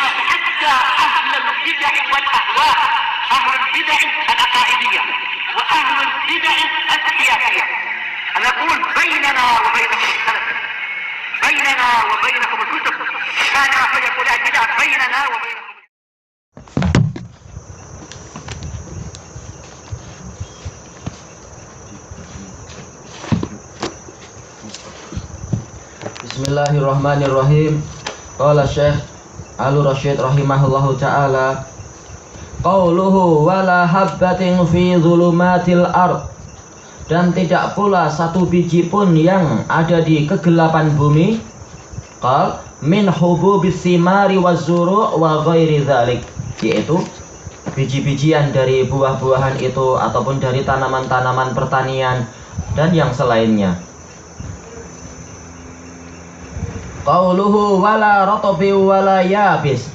حتى أهل البدع والأهواء، أهل البدع العقائدية وأهل البدع السياسية. أنا أقول بيننا وبينكم السلف، بيننا وبينكم الكتب، كان فيقول البدع بيننا وبينكم. Bismillahirrahmanirrahim. Qala Syekh Al-Rasyid rahimahullahu ta'ala, qauluhu wala habbatin fi dhulumatil ard, dan tidak pula satu biji pun yang ada di kegelapan bumi. Qal min hububis simari waz-zuru' wa ghairi dzalik, yaitu biji-bijian dari buah-buahan itu ataupun dari tanaman-tanaman pertanian dan yang selainnya. Qauluhu wala ratabi wala yabis,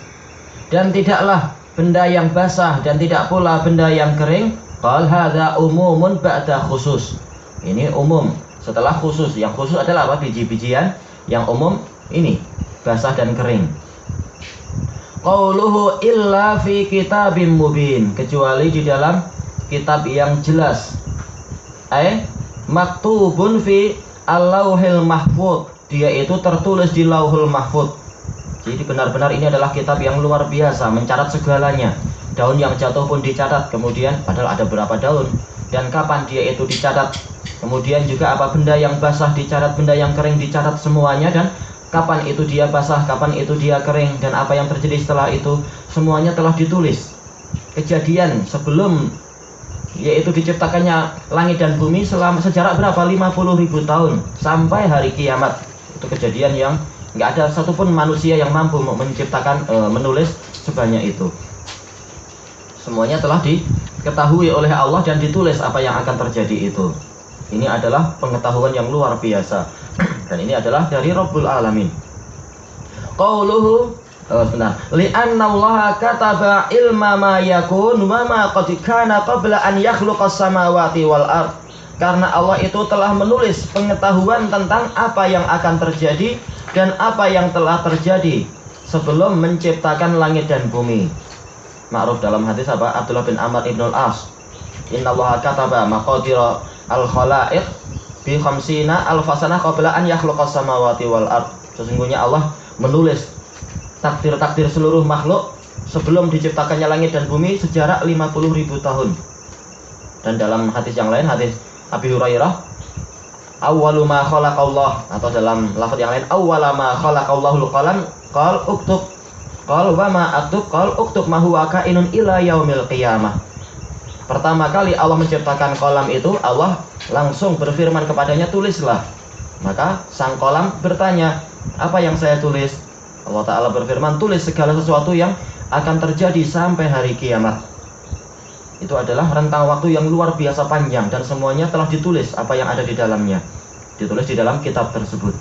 dan tidaklah benda yang basah dan tidak pula benda yang kering. Qal hadza umumun ba'da khusus, ini umum setelah khusus. Yang khusus adalah apa? Biji-bijian. Yang umum ini basah dan kering. Qauluhu illa fi kitabim mubin, kecuali di dalam kitab yang jelas. Maktubun fi al-lauhil mahfuz, dia itu tertulis di lauhul mahfuz. Jadi benar-benar ini adalah kitab yang luar biasa, mencatat segalanya. Daun yang jatuh pun dicatat, kemudian padahal ada berapa daun dan kapan dia itu dicatat. Kemudian juga apa benda yang basah dicatat, benda yang kering dicatat semuanya, dan kapan itu dia basah, kapan itu dia kering, dan apa yang terjadi setelah itu semuanya telah ditulis. Kejadian sebelum yaitu diciptakannya langit dan bumi selama sejarak berapa? 50.000 tahun sampai hari kiamat. Itu kejadian yang nggak ada satupun manusia yang mampu menciptakan menulis sebanyak itu. Semuanya telah diketahui oleh Allah dan ditulis apa yang akan terjadi itu. Ini adalah pengetahuan yang luar biasa. Dan ini adalah dari Rabbul Alamin. Qauluhu, li'anna Allah kataba ilma ma yakun wa ma qad kana qabla an yakhluqas samawati wal ard. Karena Allah itu telah menulis pengetahuan tentang apa yang akan terjadi dan apa yang telah terjadi sebelum menciptakan langit dan bumi. Ma'ruf dalam hadis apa? Abdullah bin Amr ibn al-As, inna Allah kataba maqadira al-khalaiq bi 50 alfasanah qabla an yakhluqas samawati wal ard. Sesungguhnya Allah menulis takdir-takdir seluruh makhluk sebelum diciptakannya langit dan bumi sejarak 50.000 tahun. Dan dalam hadis yang lain, hadis Abi Hurairah, awwalu ma khalaqallah, atau dalam lafaz yang lain awwala ma khalaqallahul qalam qal uktub, qal wa ma aktub, qal uktub ma huwa kainun ila yaumil qiyamah. Pertama kali Allah menciptakan kolam itu, Allah langsung berfirman kepadanya, tulislah. Maka sang kolam bertanya, apa yang saya tulis? Allah Ta'ala berfirman, tulis segala sesuatu yang akan terjadi sampai hari kiamat. Itu adalah rentang waktu yang luar biasa panjang, dan semuanya telah ditulis apa yang ada di dalamnya. Ditulis di dalam kitab tersebut.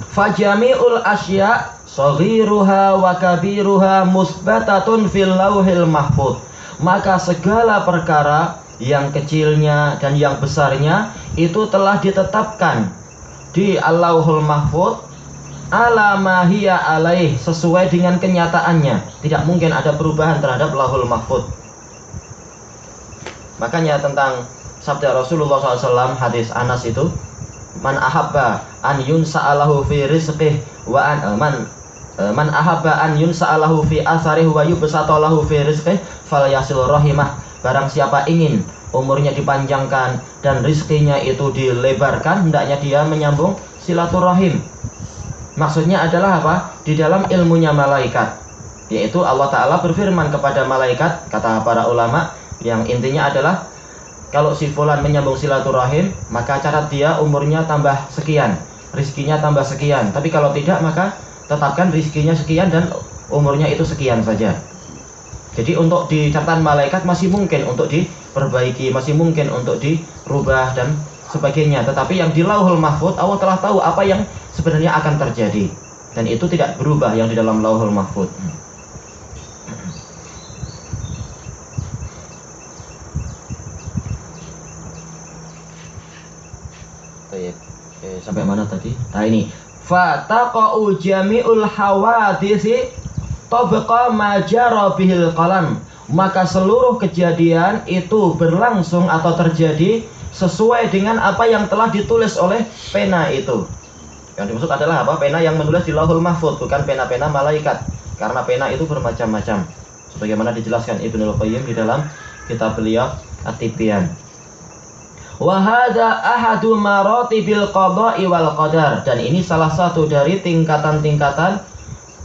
Fajami'ul asya saghiruha wa kabiruha musbatatun fil lauhil mahfuz. Maka segala perkara yang kecilnya dan yang besarnya itu telah ditetapkan di Allahul Mahfuz ala ma hiya alaih, sesuai dengan kenyataannya. Tidak mungkin ada perubahan terhadap Lauhul Mahfuz. Makanya tentang sabda Rasulullah SAW, hadis Anas itu, man ahabba an yunsa'alahu fi rizqih wa an man ahabba an yunsa'alahu fi asarih wa yubsatalahu fi rizqih falyasil rahimah. Barang siapa ingin umurnya dipanjangkan dan rizkinya itu dilebarkan, hendaknya dia menyambung silaturahim. Maksudnya adalah apa? Di dalam ilmunya malaikat, yaitu Allah Ta'ala berfirman kepada malaikat, kata para ulama, yang intinya adalah kalau si fulan menyambung silaturahim, maka catat dia umurnya tambah sekian, rizkinya tambah sekian. Tapi kalau tidak, maka tetapkan rizkinya sekian dan umurnya itu sekian saja. Jadi untuk di catatan malaikat masih mungkin untuk diperbaiki, masih mungkin untuk dirubah dan sebagainya. Tetapi yang di Lauhul Mahfuz, Allah telah tahu apa yang sebenarnya akan terjadi, dan itu tidak berubah yang di dalam Lauhul Mahfuz. Sampai mana tadi? Nah ini, fataqa'u jami'ul hawaditsi tabqa ma jara bihil qalam, maka seluruh kejadian itu berlangsung atau terjadi sesuai dengan apa yang telah ditulis oleh pena itu. Yang dimaksud adalah apa? Pena yang menulis di Lauhul Mahfuz, bukan pena-pena malaikat. Karena pena itu bermacam-macam. Sebagaimana dijelaskan Ibnul Qayyim di dalam kitab beliau At-Tibyan. Wa hadza ahadu maratibil qada'i wal qadar, dan ini salah satu dari tingkatan-tingkatan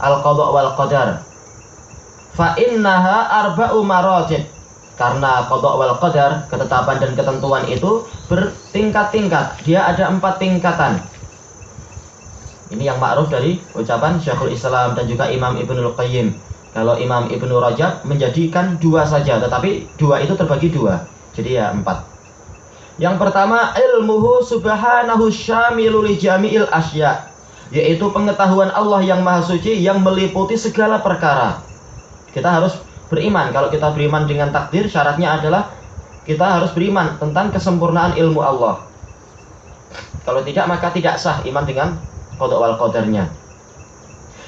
al-qada' wal qadar. Fa innaha arba'u maratib, karena qada' wal qadar, ketetapan dan ketentuan itu bertingkat-tingkat. Dia ada 4 tingkatan. Ini yang ma'ruf dari ucapan Syekhul Islam dan juga Imam Ibnul Qayyim. Kalau Imam Ibnu Rajab menjadikan 2 saja, tetapi 2 itu terbagi 2. Jadi ya 4. Yang pertama, ilmuhu subhanahu syamilu li jami'il asya, yaitu pengetahuan Allah yang maha suci yang meliputi segala perkara. Kita harus beriman. Kalau kita beriman dengan takdir, syaratnya adalah kita harus beriman tentang kesempurnaan ilmu Allah. Kalau tidak, maka tidak sah iman dengan qada wal qadarnya.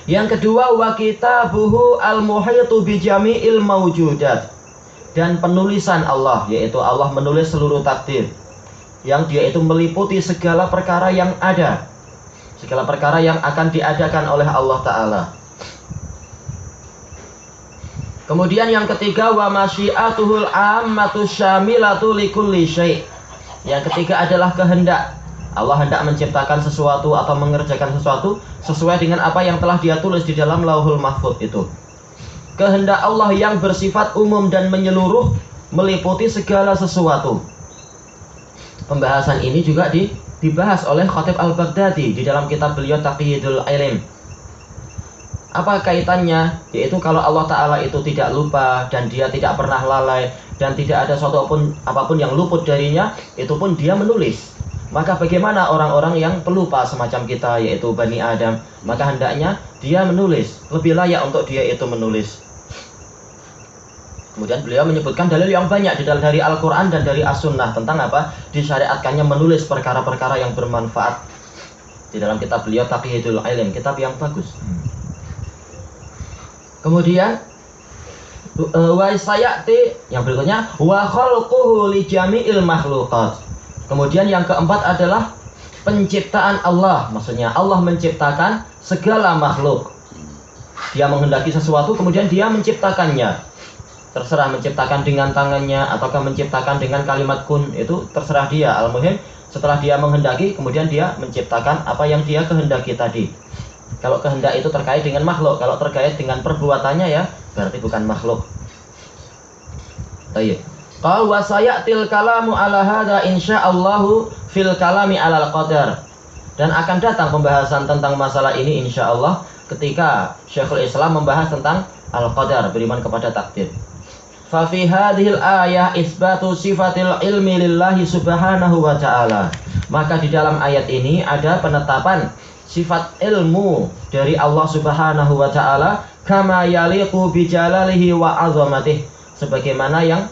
Yang kedua, wa kitabuhu al-muhitu bi jami'il mawjudat, dan penulisan Allah, yaitu Allah menulis seluruh takdir, yang dia itu meliputi segala perkara yang ada, segala perkara yang akan diadakan oleh Allah Ta'ala. Kemudian yang ketiga, wa masyiatuhul ammatu syamilatu likulli syai'. Yang ketiga adalah kehendak. Allah hendak menciptakan sesuatu atau mengerjakan sesuatu sesuai dengan apa yang telah dia tulis di dalam Lauhul Mahfuz itu. Kehendak Allah yang bersifat umum dan menyeluruh, meliputi segala sesuatu. Pembahasan ini juga dibahas oleh Khatib Al-Baghdadi di dalam kitab beliau Taqyidul Ilm. Apa kaitannya? Yaitu kalau Allah Ta'ala itu tidak lupa dan dia tidak pernah lalai dan tidak ada suatu apapun yang luput darinya, itu pun dia menulis. Maka bagaimana orang-orang yang pelupa semacam kita, yaitu Bani Adam? Maka hendaknya dia menulis. Lebih layak untuk dia itu menulis. Kemudian beliau menyebutkan dalil yang banyak dari Al-Quran dan dari As-Sunnah tentang apa? Disyariatkannya menulis perkara-perkara yang bermanfaat. Di dalam kitab beliau Taqyidul Ilm, kitab yang bagus. Kemudian wa sayati, yang berikutnya, wa khalquhu li jami'il makhluqat. Kemudian yang keempat adalah penciptaan Allah. Maksudnya Allah menciptakan segala makhluk. Dia menghendaki sesuatu, kemudian dia menciptakannya. Terserah menciptakan dengan tangannya ataukah menciptakan dengan kalimat kun, itu terserah dia. Al-muhim, setelah dia menghendaki, kemudian dia menciptakan apa yang dia kehendaki tadi. Kalau kehendak itu terkait dengan makhluk, kalau terkait dengan perbuatannya ya berarti bukan makhluk. Baik. Qal wa sayatil kalamu ala hadza insyaallahu fil kalami alal qadar. Dan akan datang pembahasan tentang masalah ini insyaallah ketika Syekhul Islam membahas tentang al-qadar, beriman kepada takdir. Fa fi hadhil ayah isbatu sifatil ilmi lillahi subhanahu wa ta'ala. Maka di dalam ayat ini ada penetapan sifat ilmu dari Allah Subhanahu wa ta'ala kama yaliqu bi jalalihi wa azamatih, sebagaimana yang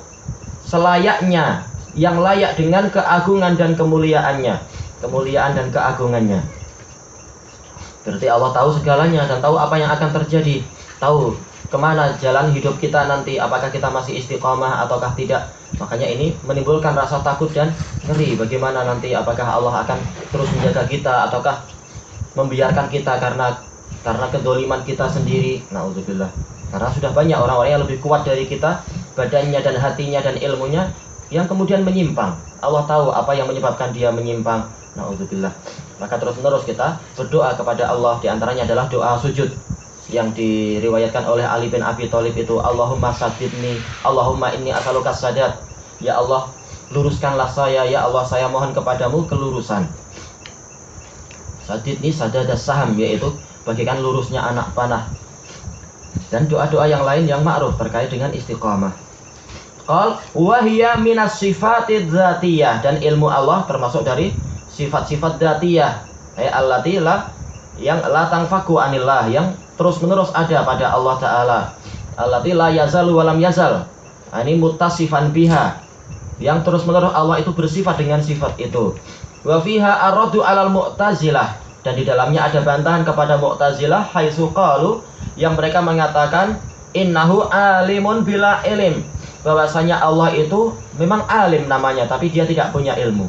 selayaknya, yang layak dengan keagungan dan kemuliaannya, kemuliaan dan keagungannya. Berarti Allah tahu segalanya dan tahu apa yang akan terjadi, tahu kemana jalan hidup kita nanti, apakah kita masih istiqomah ataukah tidak. Makanya ini menimbulkan rasa takut dan ngeri, bagaimana nanti, apakah Allah akan terus menjaga kita ataukah membiarkan kita karena kedoliman kita sendiri. Na'udzubillah. Karena sudah banyak orang-orang yang lebih kuat dari kita, badannya dan hatinya dan ilmunya, yang kemudian menyimpang. Allah tahu apa yang menyebabkan dia menyimpang. Na'udzubillah. Maka terus-menerus kita berdoa kepada Allah. Di antaranya adalah doa sujud yang diriwayatkan oleh Ali bin Abi Thalib itu, Allahumma saddidni, Allahumma inni as'aluka sadat. Ya Allah, luruskanlah saya. Ya Allah, saya mohon kepadamu kelurusan. Sadidni sadadas saham, yaitu bagikan lurusnya anak panah. Dan doa-doa yang lain yang ma'ruf terkait dengan istiqamah. Qal wa hiya minas sifatid dzatiyah, dan ilmu Allah termasuk dari sifat-sifat dzatiyah, allati la, yang la tanfaku anillah, yang terus-menerus ada pada Allah Ta'ala. Allati la yazalu wa lam yazal. Ini muttasifan biha, yang terus-menerus Allah itu bersifat dengan sifat itu. Wa fiha aradu alal mu'tazilah, Dan di dalamnya ada bantahan kepada Mu'tazilah haitsu qalu, yang mereka mengatakan innahu alimun bila ilm, bahwasanya Allah itu memang alim namanya tapi dia tidak punya ilmu.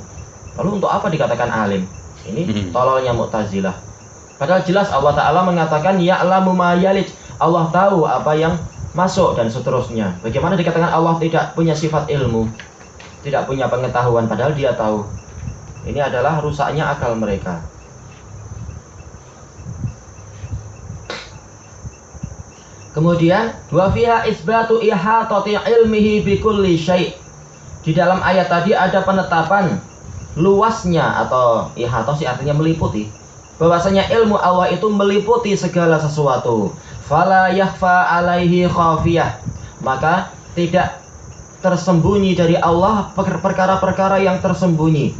Lalu untuk apa dikatakan alim? Ini tololnya Mu'tazilah. Padahal jelas Allah Ta'ala mengatakan ya'lamu ma yalij, Allah tahu apa yang masuk dan seterusnya. Bagaimana dikatakan Allah tidak punya sifat ilmu, tidak punya pengetahuan, padahal dia tahu? Ini adalah rusaknya akal mereka. Kemudian wa fiha isbatu ihatati ilmihi bi kulli syai'. Di dalam ayat tadi ada penetapan luasnya, atau ihatah artinya meliputi, bahwasanya ilmu Allah itu meliputi segala sesuatu. Fala yakhfa alaihi khafiyah, maka tidak tersembunyi dari Allah perkara-perkara yang tersembunyi.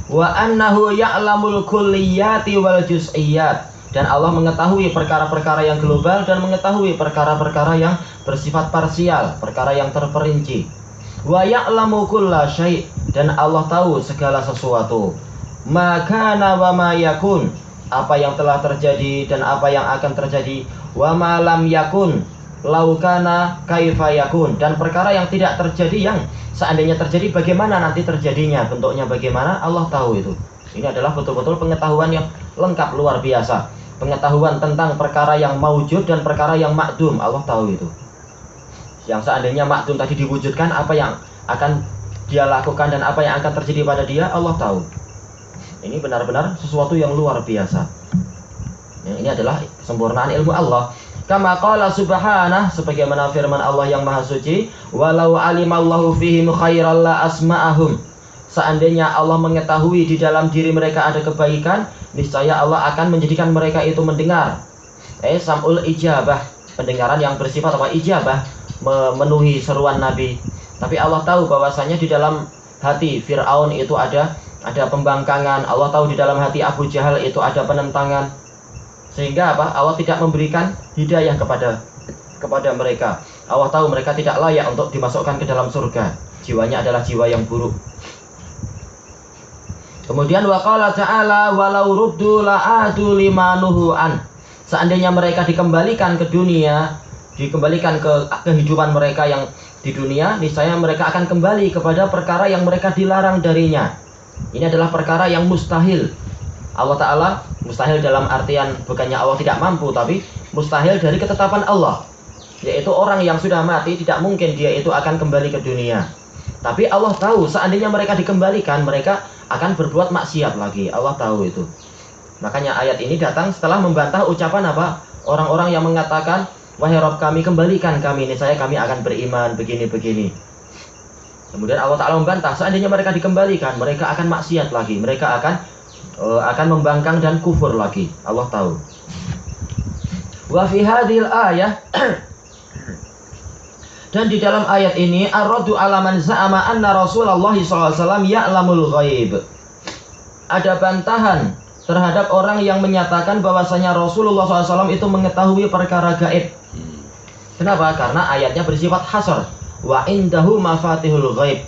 Wa annahu ya'lamul kulliyati wal juz'iyat, dan Allah mengetahui perkara-perkara yang global dan mengetahui perkara-perkara yang bersifat parsial, perkara yang terperinci. Wa ya'lamu kulla syai', dan Allah tahu segala sesuatu. Makana wa ma yakun, apa yang telah terjadi dan apa yang akan terjadi. Wa ma lam yakun laukana kaifa yakun, dan perkara yang tidak terjadi, yang seandainya terjadi bagaimana nanti terjadinya, bentuknya bagaimana, Allah tahu itu. Ini adalah betul-betul pengetahuan yang lengkap, luar biasa. Pengetahuan tentang perkara yang maujud dan perkara yang makdum, Allah tahu itu. Yang seandainya makdum tadi diwujudkan, apa yang akan dia lakukan dan apa yang akan terjadi pada dia, Allah tahu. Ini benar-benar sesuatu yang luar biasa. Ini adalah kesempurnaan ilmu Allah. Kama qala subhanah, sebagaimana firman Allah yang maha suci, walau alimallahu fihim khairal la asma'ahum, seandainya Allah mengetahui di dalam diri mereka ada kebaikan, niscaya Allah akan menjadikan mereka itu mendengar. Sam'ul ijabah, pendengaran yang bersifat apa? Ijabah, memenuhi seruan Nabi. Tapi Allah tahu bahwasanya di dalam hati Fir'aun itu ada pembangkangan. Allah tahu di dalam hati Abu Jahal itu ada penentangan. Sehingga apa? Allah tidak memberikan hidayah kepada mereka. Allah tahu mereka tidak layak untuk dimasukkan ke dalam surga. Jiwanya adalah jiwa yang buruk. Kemudian waqala ta'ala walau ruddu la'adu limanuhu an, seandainya mereka dikembalikan ke dunia, dikembalikan ke kehidupan mereka yang di dunia, niscaya mereka akan kembali kepada perkara yang mereka dilarang darinya. Ini adalah perkara yang mustahil. Allah Ta'ala mustahil dalam artian bukannya Allah tidak mampu, tapi mustahil dari ketetapan Allah, yaitu orang yang sudah mati tidak mungkin dia itu akan kembali ke dunia. Tapi Allah tahu seandainya mereka dikembalikan, mereka akan berbuat maksiat lagi. Allah tahu itu. Makanya ayat ini datang setelah membantah ucapan apa? Orang-orang yang mengatakan, wahai Rabb kami, kembalikan kami, niscaya kami akan beriman begini-begini. Kemudian Allah Ta'ala membantah, seandainya mereka dikembalikan, mereka akan maksiat lagi, mereka akan membangkang dan kufur lagi. Allah tahu. Wa fi hadhil ayah dan di dalam ayat ini ar-raddu ala man za'ama anna Rasulullah SAW ya'lamul ghaib. Ada bantahan terhadap orang yang menyatakan bahwasanya Rasulullah SAW itu mengetahui perkara gaib. Kenapa? Karena ayatnya bersifat hasar. Wa indahu mafatihul ghaib.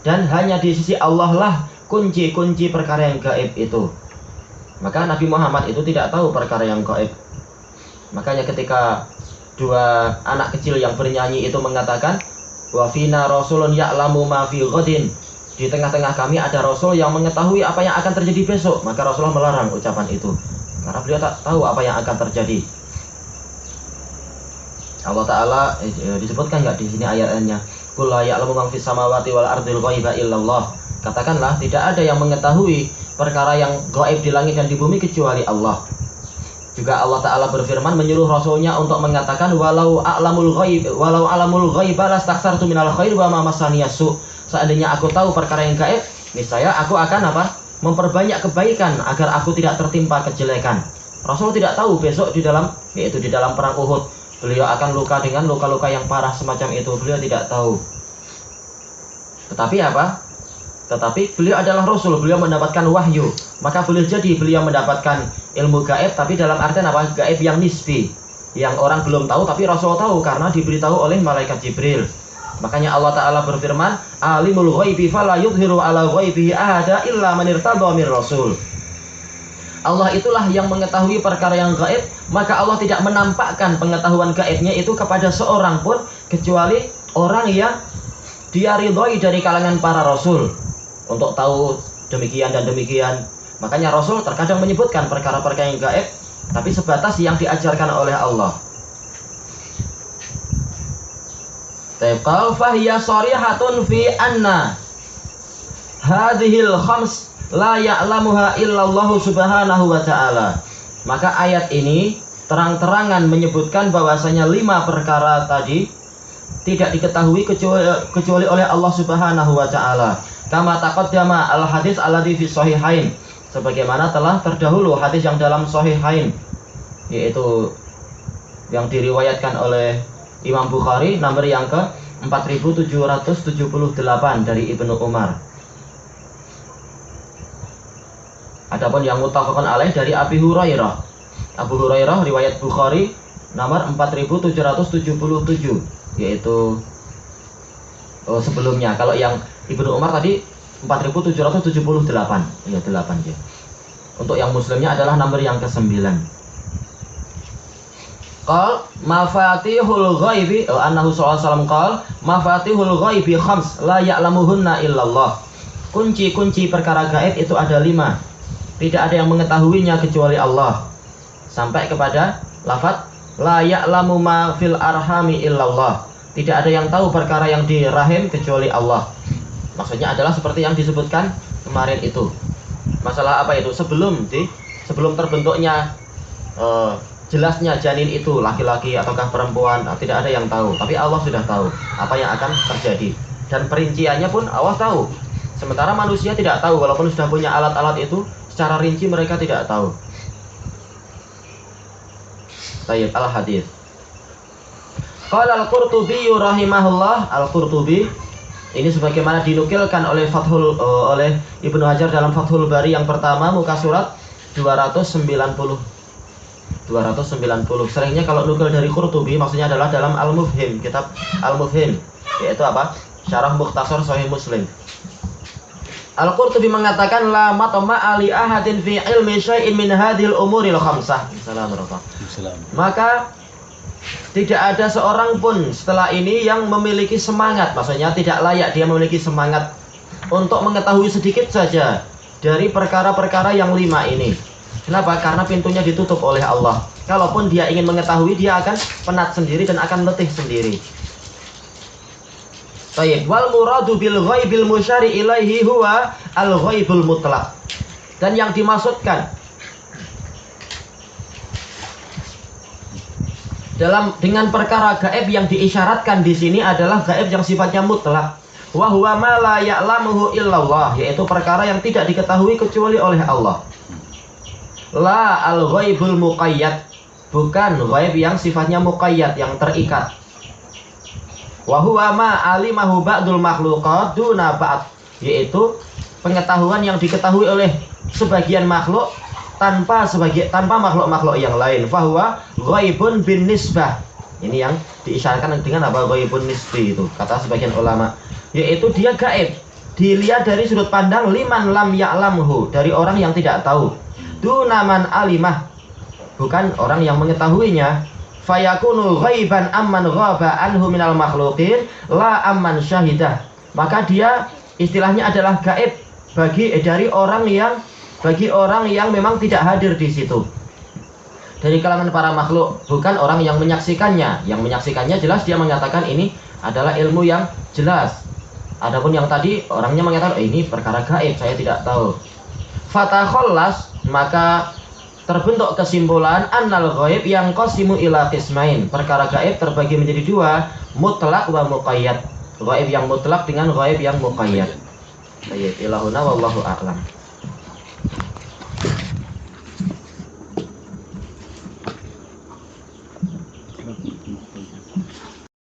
Dan hanya di sisi Allah lah kunci-kunci perkara yang gaib itu. Maka Nabi Muhammad itu tidak tahu perkara yang gaib. Makanya ketika dua anak kecil yang bernyanyi itu mengatakan, wa fina rasulun ya'lamu ma fi ghadin, di tengah-tengah kami ada rasul yang mengetahui apa yang akan terjadi besok. Maka Rasulullah melarang ucapan itu karena beliau tak tahu apa yang akan terjadi. Allah Ta'ala disebutkan nggak di sini ayatnya, qul la ya'lamu man fis samawati wal ardil ghaiba illallah. Katakanlah tidak ada yang mengetahui perkara yang gaib di langit dan di bumi kecuali Allah. Juga Allah Ta'ala berfirman menyuruh Rasulnya untuk mengatakan walau alamul ghaiba lastaksartu minal khair wa ma masaniyasu. Seandainya aku tahu perkara yang gaib, niscaya aku akan apa? Memperbanyak kebaikan agar aku tidak tertimpa kejelekan. Rasul tidak tahu besok di dalam perang Uhud beliau akan luka dengan luka-luka yang parah semacam itu. Beliau tidak tahu. Tetapi apa? Tetapi beliau adalah Rasul, beliau mendapatkan wahyu. Maka boleh jadi beliau mendapatkan ilmu gaib, tapi dalam artian apa? Gaib yang nisbi, yang orang belum tahu tapi Rasul tahu karena diberitahu oleh malaikat Jibril. Makanya Allah Ta'ala berfirman, alimul ghaibi fala yudhiru ala ghaibihi ahada illa man irtadha mir rasul. Allah itulah yang mengetahui perkara yang gaib, maka Allah tidak menampakkan pengetahuan gaibnya itu kepada seorang pun kecuali orang yang dia ridhoi dari kalangan para rasul untuk tahu demikian dan demikian. Makanya Rasul terkadang menyebutkan perkara-perkara yang gaib, tapi sebatas yang diajarkan oleh Allah. Qal fahiya sharihatun fi anna hadhil khams la ya'lamuha illallahu subhanahu wa ta'ala. Maka ayat ini terang-terangan menyebutkan bahwasanya 5 perkara tadi tidak diketahui kecuali oleh Allah Subhanahu wa ta'ala. Kama taqaddama al-hadits alladzi fi shahihain, sebagaimana telah terdahulu hadis yang dalam shahihain, yaitu yang diriwayatkan oleh Imam Bukhari nomor yang ke 4778 dari Ibnu Umar. Adapun yang muttafaqun alaih dari Abi Hurairah. Abu Hurairah riwayat Bukhari nomor 4777, yaitu sebelumnya. Kalau yang Ibnu Umar tadi 4778. Ya 8 ya. Untuk yang Muslimnya adalah nomor yang ke-9. Qal mafatihul ghaibi annahu sallallahu alaihi wasallam qal mafatihul ghaibi khams la ya'lamuhunna illallah. Kunci-kunci perkara gaib itu ada 5. Tidak ada yang mengetahuinya kecuali Allah. Sampai kepada lafaz la ya'lamu ma fil arhami illallah. Tidak ada yang tahu perkara yang di rahim kecuali Allah. Maksudnya adalah seperti yang disebutkan kemarin itu. Masalah apa itu? Sebelum terbentuknya jelasnya janin itu laki-laki ataukah perempuan, tidak ada yang tahu. Tapi Allah sudah tahu apa yang akan terjadi. Dan perinciannya pun Allah tahu. Sementara manusia tidak tahu, walaupun sudah punya alat-alat itu, secara rinci mereka tidak tahu. Tayyib al-hadits. Qala al-Qurtubi rahimahullah, al-Qurtubi ini sebagaimana dinukilkan oleh oleh Ibnu Hajar dalam Fathul Bari yang pertama muka surat 290. Seringnya kalau nukil dari Qurtubi maksudnya adalah dalam Al-Mufhim, kitab Al-Mufhim, yaitu apa? Syarah Mukhtasar Sahih Muslim. Al-Qurtubi mengatakan la matama ali ahadin fi ilmi syai'in min hadhil umuril khamsah. Maka tidak ada seorang pun setelah ini yang memiliki semangat, maksudnya tidak layak dia memiliki semangat untuk mengetahui sedikit saja dari perkara-perkara yang 5 ini. Kenapa? Karena pintunya ditutup oleh Allah. Kalaupun dia ingin mengetahui, dia akan penat sendiri dan akan letih sendiri. Baik, wal muradu bil ghaibil musyari ilaihi huwa al ghaibul mutlaq. Dan yang dimaksudkan dengan perkara gaib yang diisyaratkan di sini adalah gaib yang sifatnya mutlak. Wa huwa ma la ya'lamuhu illallah, yaitu perkara yang tidak diketahui kecuali oleh Allah. La al-ghaibul muqayyad, bukan ghaib yang sifatnya muqayyad, yang terikat. Wa huwa ma alimahu ba'dul makhluqat duna ba'd, yaitu pengetahuan yang diketahui oleh sebagian makhluk tanpa makhluk-makhluk yang lain. Fa huwa ghaibun bin nisbah. Ini yang diisyaratkan dengan apa? Ghaibun nisbi itu kata sebagian ulama, yaitu dia gaib dilihat dari sudut pandang liman lam ya'lamhu, dari orang yang tidak tahu. Dunaman alimah, bukan orang yang mengetahuinya. Fayakunu ghaiban amman ghaba anhu minal makhluqin la amman syahidah. Maka dia istilahnya adalah gaib bagi orang yang memang tidak hadir di situ dari kalangan para makhluk, bukan orang yang menyaksikannya. Yang menyaksikannya jelas dia mengatakan ini adalah ilmu yang jelas. Adapun yang tadi orangnya mengatakan ini perkara gaib, saya tidak tahu. Fatakhallas, maka terbentuk kesimpulan annal ghaib yang qasimu ila qismain. Perkara gaib terbagi menjadi 2, mutlak wa muqayyad. Ghaib yang mutlak dengan ghaib yang muqayyad. Baik, ilahuna wallahu a'lam.